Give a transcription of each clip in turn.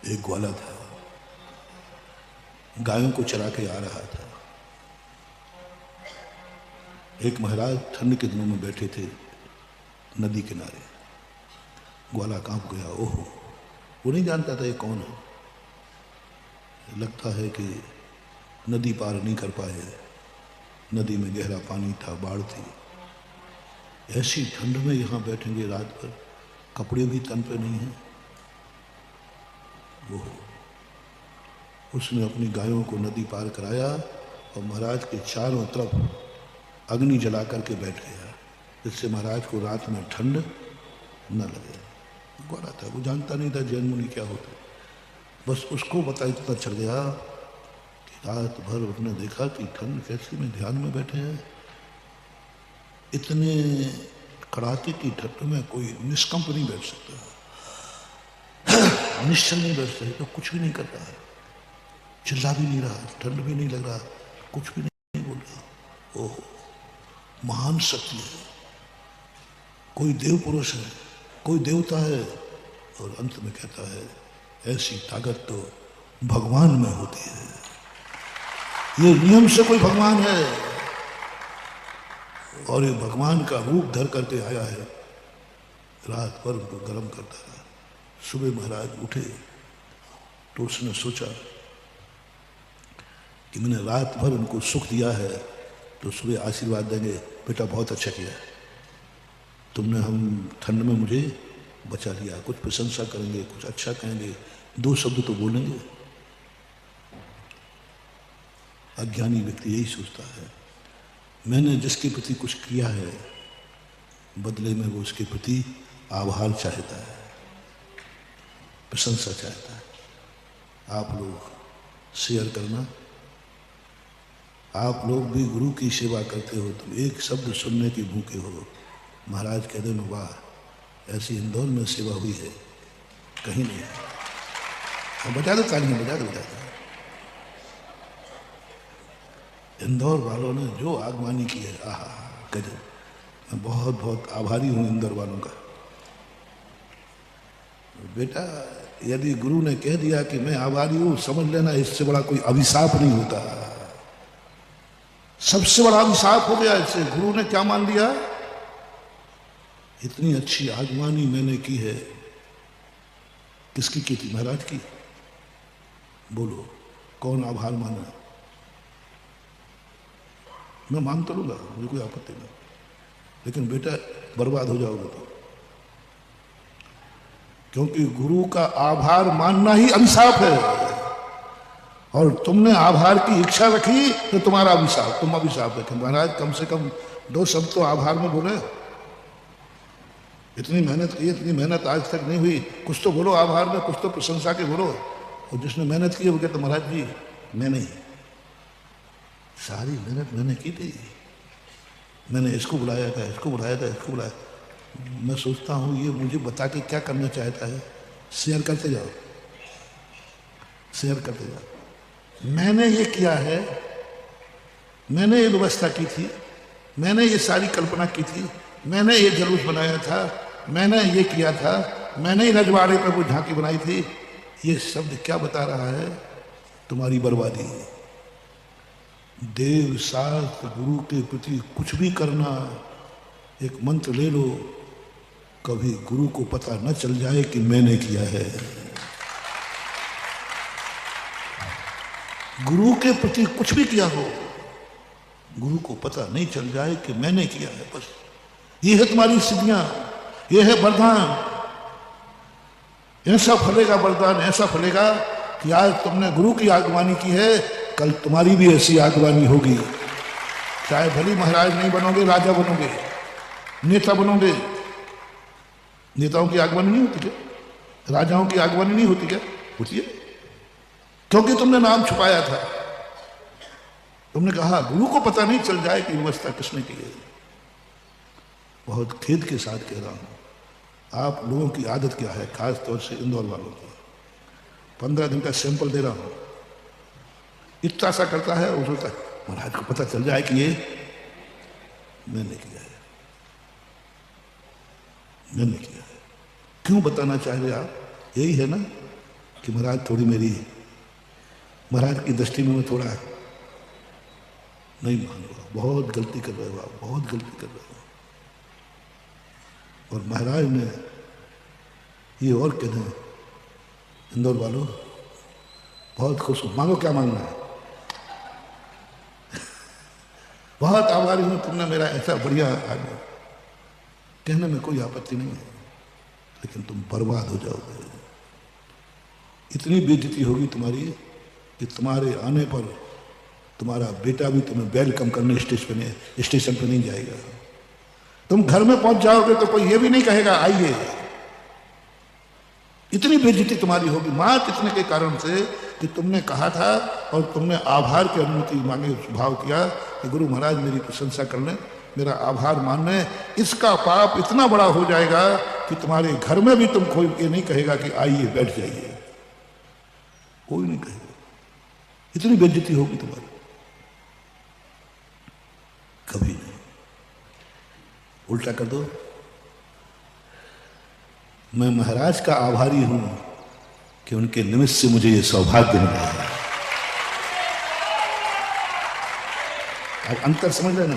एक ग्वाला था, गायों को चरा के आ रहा था। एक महाराज ठंड के दिनों में बैठे थे नदी किनारे। ग्वाला कांप गया। ओहो, वो नहीं जानता था ये कौन है। लगता है कि नदी पार नहीं कर पाए। नदी में गहरा पानी था, बाढ़ थी। ऐसी ठंड में यहाँ बैठेंगे रात भर, कपड़े भी तन पे नहीं हैं। वो उसने अपनी गायों को नदी पार कराया और महाराज के चारों तरफ अग्नि जला करके बैठ गया, जिससे महाराज को रात में ठंड न लगे। ग्वाला था, वो जानता नहीं था जैन मुनि क्या होते। बस उसको इतना चल गया कि रात भर उसने देखा कि ठंड कैसी में ध्यान में बैठे हैं। इतने कड़ाके की ठंड में कोई निष्कंप नहीं बैठ सकता, निश्चल नहीं बैठ सकता, तो कुछ भी नहीं कर रहा है, चिल्ला भी नहीं रहा, ठंड भी नहीं लग रहा, कुछ भी नहीं बोल रहा। ओह, महान शक्ति है, कोई देव पुरुष है, कोई देवता है। और अंत में कहता है ऐसी ताकत तो भगवान में होती है। ये नियम से कोई भगवान है और ये भगवान का रूप धर करके आया है। रात भर उनको गर्म करता रहा। सुबह महाराज उठे तो उसने सोचा कि मैंने रात भर उनको सुख दिया है, तो सुबह आशीर्वाद देंगे, बेटा बहुत अच्छा किया, तुमने हम ठंड में मुझे बचा लिया। कुछ प्रशंसा करेंगे, कुछ अच्छा कहेंगे, दो शब्द तो बोलेंगे। अज्ञानी व्यक्ति यही सोचता है मैंने जिसके प्रति कुछ किया है, बदले में वो उसके प्रति आभार चाहता है, प्रशंसा चाहता है। आप लोग शेयर करना, आप लोग भी गुरु की सेवा करते हो, तुम एक शब्द सुनने के भूखे हो। महाराज कहते हैं वाह, ऐसी इंदौर में सेवा हुई है कहीं नहीं। हाँ, बजा दो तालियां, बजा दो। इंदौर वालों ने जो आगवानी की है, आहा गजब। मैं बहुत बहुत आभारी हूँ इंदौर वालों का। बेटा, यदि गुरु ने कह दिया कि मैं आभारी हूँ, समझ लेना इससे बड़ा कोई अभिशाप नहीं होता। सबसे बड़ा अभिशाप हो गया इससे। गुरु ने क्या मान लिया, इतनी अच्छी आगवानी मैंने की है। किसकी की थी? महाराज की। बोलो कौन आभार माना? मैं मान तो लूंगा, मुझे कोई आपत्ति नहीं, लेकिन बेटा बर्बाद हो जाओगे तो। क्योंकि गुरु का आभार मानना ही अभिशाप है, और तुमने आभार की इच्छा रखी तो तुम्हारा अभिशाप, तुम अभिशाप है। महाराज कम से कम दो शब्द तो आभार में बोले। इतनी मेहनत की, इतनी मेहनत आज तक नहीं हुई, कुछ तो बोलो आभार में, कुछ तो प्रशंसा के बोलो। और जिसने मेहनत की वो कहते महाराज जी मैंने ही सारी मेहनत मैंने की थी, मैंने इसको बुलाया था, इसको बुलाया था, इसको बुलाया। मैं सोचता हूँ ये मुझे बता के क्या करना चाहता है। शेयर करते जाओ, शेयर करते जाओ। मैंने ये किया है, मैंने ये व्यवस्था की थी, मैंने ये सारी कल्पना की थी, मैंने ये जुलूस बनाया था, मैंने ये किया था, मैंने ही रजवाड़े पर वो झांकी बनाई थी। ये शब्द क्या बता रहा है? तुम्हारी बर्बादी। देव शास्त्र गुरु के प्रति कुछ भी करना, एक मंत्र ले लो, कभी गुरु को पता न चल जाए कि मैंने किया है। गुरु के प्रति कुछ भी किया हो, गुरु को पता नहीं चल जाए कि मैंने किया है, बस ये है तुम्हारी सिद्धियां, ये है वरदान। ऐसा फलेगा वरदान, ऐसा फलेगा कि आज तुमने गुरु की आगवानी की है, कल तुम्हारी भी ऐसी आगवानी होगी। चाहे भली महाराज नहीं बनोगे, राजा बनोगे, नेता बनोगे। नेताओं की आगवानी नहीं होती क्या? राजाओं की आगवानी नहीं होती क्या? होती है, क्योंकि तुमने नाम छुपाया था। तुमने कहा गुरु को पता नहीं चल जाए कि व्यवस्था किसने की है। बहुत खेद के साथ कह रहा हूं, आप लोगों की आदत क्या है, खास तौर से इंदौर वालों की। 15 दिन का सैंपल दे रहा हूं। इतना सा करता है, वो सोचता है महाराज को पता चल जाए कि ये मैंने किया है, मैंने किया है। क्यों बताना चाह रहे आप? यही है ना कि महाराज थोड़ी मेरी, महाराज की दृष्टि में मैं थोड़ा नहीं मानूंगा, बहुत गलती कर रहे हो आप, बहुत गलती कर रहे हो। और महाराज ने ये और कह दें, इंदौर वालों बहुत खुश हूं, मांगो क्या मांगना है। बहुत आभारी हूं, तुमने मेरा ऐसा बढ़िया आदमी, कहने में कोई आपत्ति नहीं है, लेकिन तुम बर्बाद हो जाओगे। इतनी बेइज्जती होगी तुम्हारी कि तुम्हारे आने पर तुम्हारा बेटा भी तुम्हें वेलकम करने स्टेशन पे नहीं जाएगा। तुम घर में पहुंच जाओगे तो कोई ये भी नहीं कहेगा आइए। इतनी बेइज्जती तुम्हारी होगी मात्र इतने के कारण से कि तुमने कहा था और तुमने आभार की अनुमति मांगे, भाव किया कि गुरु महाराज मेरी प्रशंसा कर लें, मेरा आभार मानने। इसका पाप इतना बड़ा हो जाएगा कि तुम्हारे घर में भी तुम कोई ये नहीं कहेगा कि आइए बैठ जाइए, कोई नहीं कहेगा। इतनी बेइज्जती होगी तुम्हारी, कभी नहीं। उल्टा कर दो, मैं महाराज का आभारी हूं कि उनके निमित्त से मुझे ये सौभाग्य मिला है। अब अंतर समझ लेना,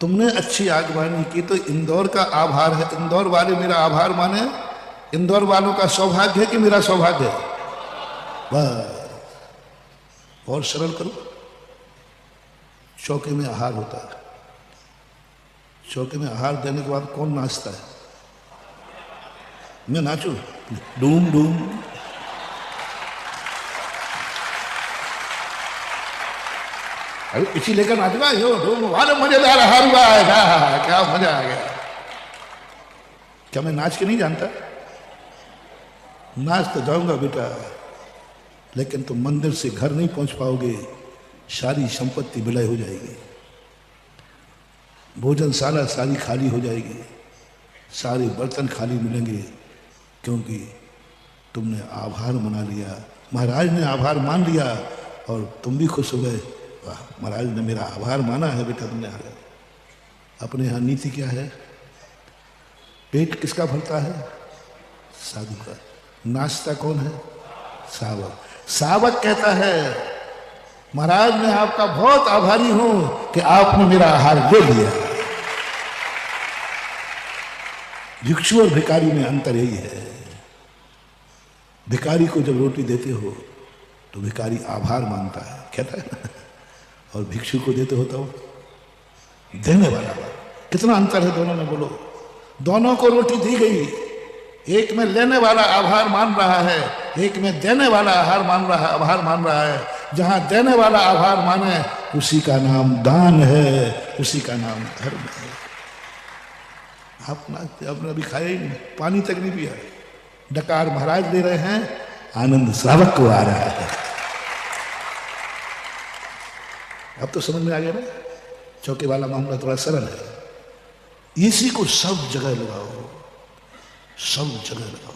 तुमने अच्छी आगवानी की तो इंदौर का आभार है, इंदौर वाले मेरा आभार माने, इंदौर वालों का सौभाग्य है कि मेरा सौभाग्य है। बस और सरल करो, चौके में आहार होता है, चौके में आहार देने के बाद कौन नाचता है? मैं नाचू? डूम डूम। अरे पीछे लेकर नाचूंगा, यो डूम वाले मजेदार आहार हुआ है, क्या मजा आ गया। क्या मैं नाच के नहीं जानता? नाच तो जाऊंगा बेटा, लेकिन तुम मंदिर से घर नहीं पहुंच पाओगे, सारी संपत्ति विलय हो जाएगी, भोजनशाला सारी खाली हो जाएगी, सारे बर्तन खाली मिलेंगे, क्योंकि तुमने आभार मना लिया, महाराज ने आभार मान लिया और तुम भी खुश हो गए। वाह, महाराज ने मेरा आभार माना है बेटा तुमने। अपने यहाँ नीति क्या है? पेट किसका भरता है? साधु का। नाश्ता कौन है? सावक। सावक कहता है महाराज मैं आपका बहुत आभारी हूं कि आपने मेरा आहार ले लिया। भिक्षु और भिखारी में अंतर यही है, भिखारी को जब रोटी देते हो तो भिखारी आभार मानता है, कहता है ना, और भिक्षु को देते हो तो देने वाला। कितना अंतर है दोनों में, बोलो। दोनों को रोटी दी गई, एक में लेने वाला आभार मान रहा है, एक में देने वाला आभार मान रहा है। जहां देने वाला आभार माने उसी का नाम दान है, उसी का नाम धर्म है। आपने अभी खाया ही नहीं, पानी तक नहीं पिया, डकार महाराज दे रहे हैं, आनंद श्रावक को आ रहा है। अब तो समझ में आ गया ना, चौके वाला मामला थोड़ा सरल है। इसी को सब जगह लगाओ, सब जगह लगाओ।